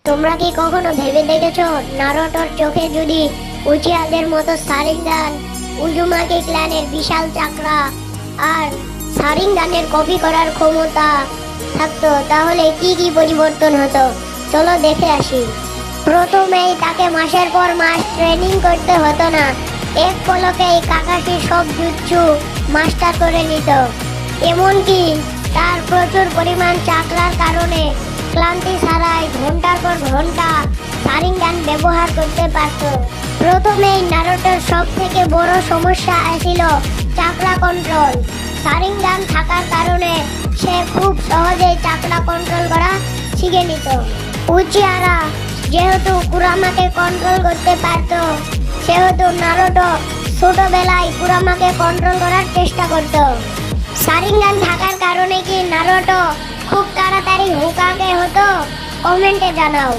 তোমরা কি কখনো ভেবে দেখেছো নারুটোর চোখে যদি উচিয়াদের মতো শারিঙ্গান, উজুমাকি ক্ল্যানের বিশাল চাকরা আর শারিঙ্গানের কপি করার ক্ষমতা থাকতো তাহলে কি কি পরিবর্তন হতো? চলো দেখে আসি। প্রথমেই তাকে মাসের পর মাস ট্রেনিং করতে হতো না, এক পলকেই কাকাশি সব জুৎসু মাস্টার করে নিত। এমনকি তার প্রচুর পরিমাণ চাকরার কারণে ক্লান্তি ছাড়াই ঘন্টার পর ঘন্টা শারিঙ্গান ব্যবহার করতে পারত। প্রথমেই নারুটোর সব থেকে বড় সমস্যা ছিল চাকরা কন্ট্রোল। শারিঙ্গান থাকার কারণে সে খুব সহজেই চাকরা কন্ট্রোল করা শিখে নিত। উচিয়ারা যেহেতু কুরামাকে কন্ট্রোল করতে পারত, সেহেতু নারুটো ছোটবেলায় কুরামাকে কন্ট্রোল করার চেষ্টা করত। শারিঙ্গান থাকার কারণে কি নারুটো খুব তাড়াতাড়ি হোকাগে হতো? কমেন্টে জানাও।